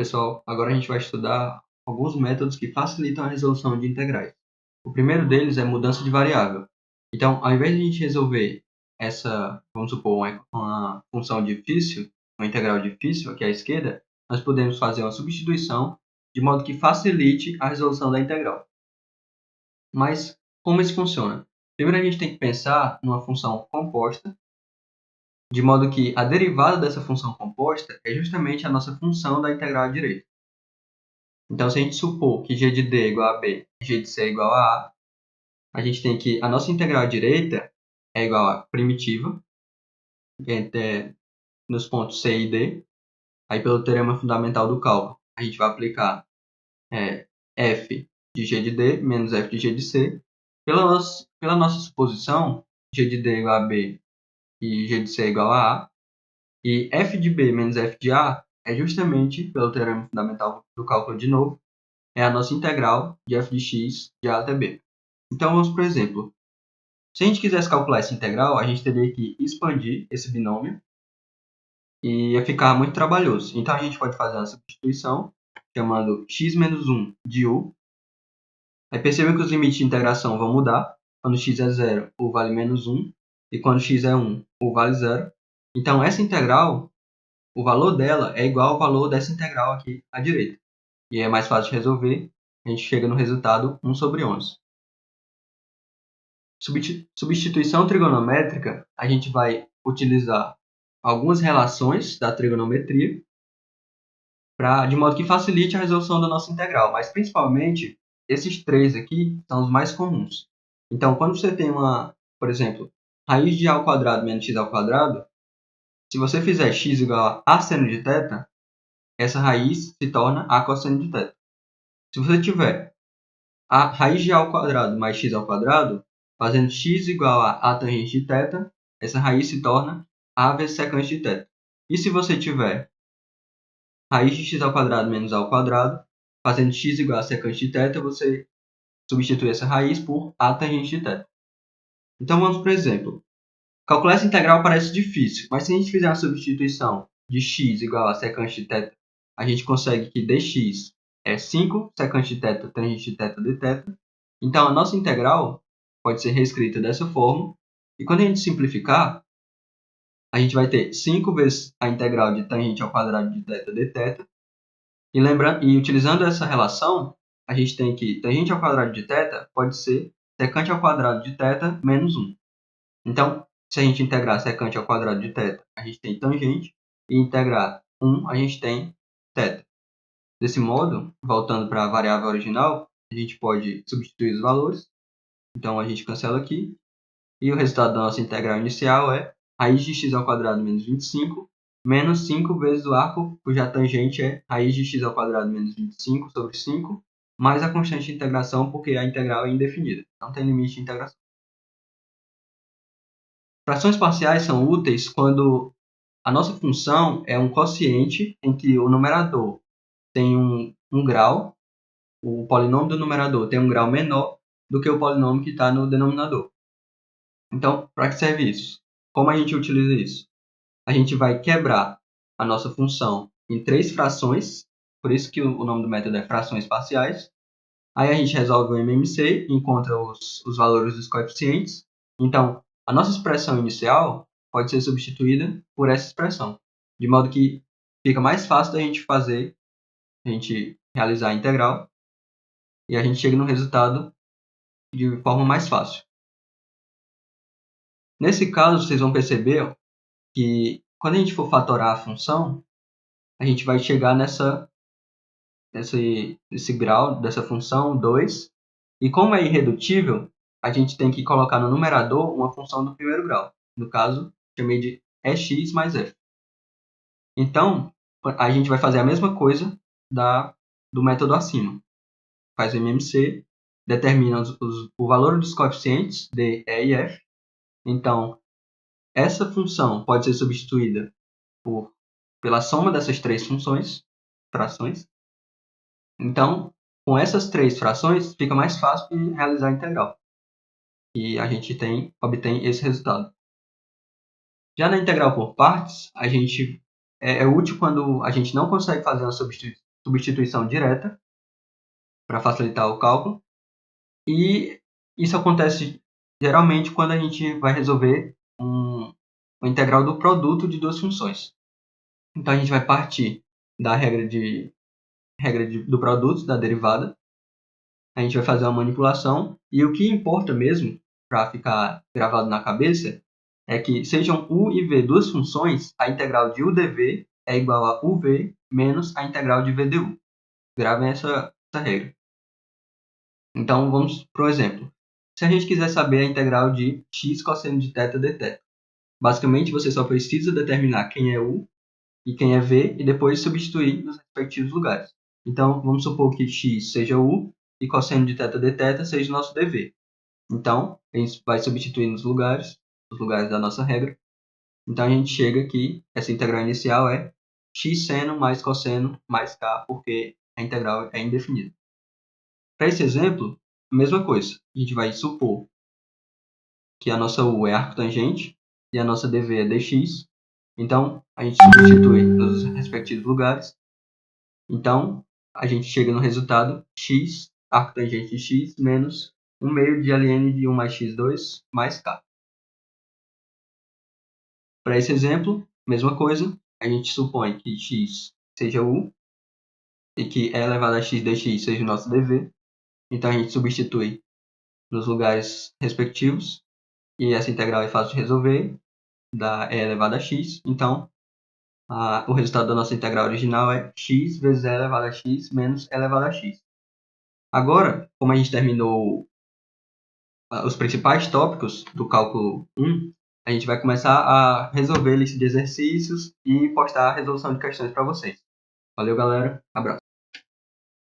pessoal, agora a gente vai estudar alguns métodos que facilitam a resolução de integrais. O primeiro deles é mudança de variável. Então, ao invés de a gente resolver vamos supor, uma função difícil, uma integral difícil aqui à esquerda, nós podemos fazer uma substituição de modo que facilite a resolução da integral. Mas, como isso funciona? Primeiro a gente tem que pensar numa função composta, de modo que a derivada dessa função composta é justamente a nossa função da integral à direita. Então, se a gente supor que g de d é igual a b e g de c é igual a a gente tem que a nossa integral à direita é igual a primitiva, nos pontos c e d. Aí, pelo teorema fundamental do cálculo, a gente vai aplicar f de g de d menos f de g de c. Pela nossa suposição, g de d é igual a b e g de c é igual a a. E f de b menos f de a é justamente, pelo teorema fundamental do cálculo de novo, é a nossa integral de f de x de a até b. Então, vamos para o exemplo. Se a gente quisesse calcular essa integral, a gente teria que expandir esse binômio e ia ficar muito trabalhoso. Então, a gente pode fazer uma substituição chamando x menos 1 de u. Aí perceba que os limites de integração vão mudar. Quando x é 0, u vale menos 1. E quando x é 1, u vale 0. Então, essa integral, o valor dela é igual ao valor dessa integral aqui à direita. E é mais fácil de resolver. A gente chega no resultado 1 sobre 11. Substituição trigonométrica, a gente vai utilizar algumas relações da trigonometria de modo que facilite a resolução da nossa integral. Mas, principalmente, esses três aqui são os mais comuns. Então, quando você tem por exemplo, raiz de a ao quadrado menos x ao quadrado, se você fizer x igual a seno de θ, essa raiz se torna a cosseno de θ. Se você tiver a raiz de a ao quadrado mais x ao quadrado, fazendo x igual a tangente de θ, essa raiz se torna a vezes secante de θ. E se você tiver raiz de x ao quadrado menos a ao quadrado, fazendo x igual a secante de θ, você substitui essa raiz por a tangente de θ. Então vamos para o exemplo. Calcular essa integral parece difícil, mas se a gente fizer a substituição de x igual a secante de θ, a gente consegue que dx é 5 secante de θ tangente de θ dθ. Então a nossa integral pode ser reescrita dessa forma. E quando a gente simplificar, a gente vai ter 5 vezes a integral de tangente ao quadrado de θ dθ. E utilizando essa relação, a gente tem que tangente ao quadrado de θ pode ser secante ao quadrado de θ menos 1. Então, se a gente integrar secante ao quadrado de θ, a gente tem tangente. E integrar 1, a gente tem θ. Desse modo, voltando para a variável original, a gente pode substituir os valores. Então, a gente cancela aqui. E o resultado da nossa integral inicial é raiz de x ao quadrado menos 25 menos 5 vezes o arco, cuja tangente é raiz de x ao quadrado menos 25 sobre 5, mais a constante de integração, porque a integral é indefinida. Não tem limite de integração. Frações parciais são úteis quando a nossa função é um quociente em que o numerador tem um grau, o polinômio do numerador tem um grau menor do que o polinômio que está no denominador. Então, para que serve isso? Como a gente utiliza isso? A gente vai quebrar a nossa função em 3 frações, por isso que o nome do método é frações parciais. Aí a gente resolve o MMC, encontra os valores dos coeficientes. Então, a nossa expressão inicial pode ser substituída por essa expressão, de modo que fica mais fácil da gente realizar a integral, e a gente chega no resultado de forma mais fácil. Nesse caso, vocês vão perceber que quando a gente for fatorar a função, a gente vai chegar nesse grau dessa função 2, e como é irredutível, a gente tem que colocar no numerador uma função do primeiro grau. No caso, chamei de x mais f. Então, a gente vai fazer a mesma coisa do método acima. Faz o MMC, determina o valor dos coeficientes d, e e f. Então, essa função pode ser substituída pela soma dessas 3 frações. Então, com essas 3 frações, fica mais fácil de realizar a integral. E a gente obtém esse resultado. Já na integral por partes, é útil quando a gente não consegue fazer uma substituição direta para facilitar o cálculo. E isso acontece geralmente quando a gente vai resolver uma integral do produto de duas funções. Então a gente vai partir da regra do produto, da derivada. A gente vai fazer uma manipulação e o que importa mesmo, para ficar gravado na cabeça, é que sejam u e v duas funções, a integral de u dv é igual a uv menos a integral de v du. Gravem essa regra. Então vamos para o exemplo. Se a gente quiser saber a integral de x cosseno de θ dθ, basicamente você só precisa determinar quem é u e quem é v e depois substituir nos respectivos lugares. Então vamos supor que x seja u e cosseno de θ dθ seja o nosso dv. Então a gente vai substituir nos lugares da nossa regra. Então a gente chega aqui, essa integral inicial é x seno mais cosseno mais k, porque a integral é indefinida. Para esse exemplo, a mesma coisa. A gente vai supor que a nossa u é arctangente e a nossa dv é dx. Então, a gente substitui nos respectivos lugares. Então, a gente chega no resultado x, arctangente de x, menos 1 meio de ln de 1 mais x2 mais k. Para esse exemplo, mesma coisa. A gente supõe que x seja u e que e elevado a x dx seja o nosso dv. Então, a gente substitui nos lugares respectivos. E essa integral é fácil de resolver, da e elevado a x. Então, o resultado da nossa integral original é x vezes e elevado a x menos e elevado a x. Agora, como a gente terminou os principais tópicos do cálculo 1, a gente vai começar a resolver lista de exercícios e postar a resolução de questões para vocês. Valeu, galera. Abraço.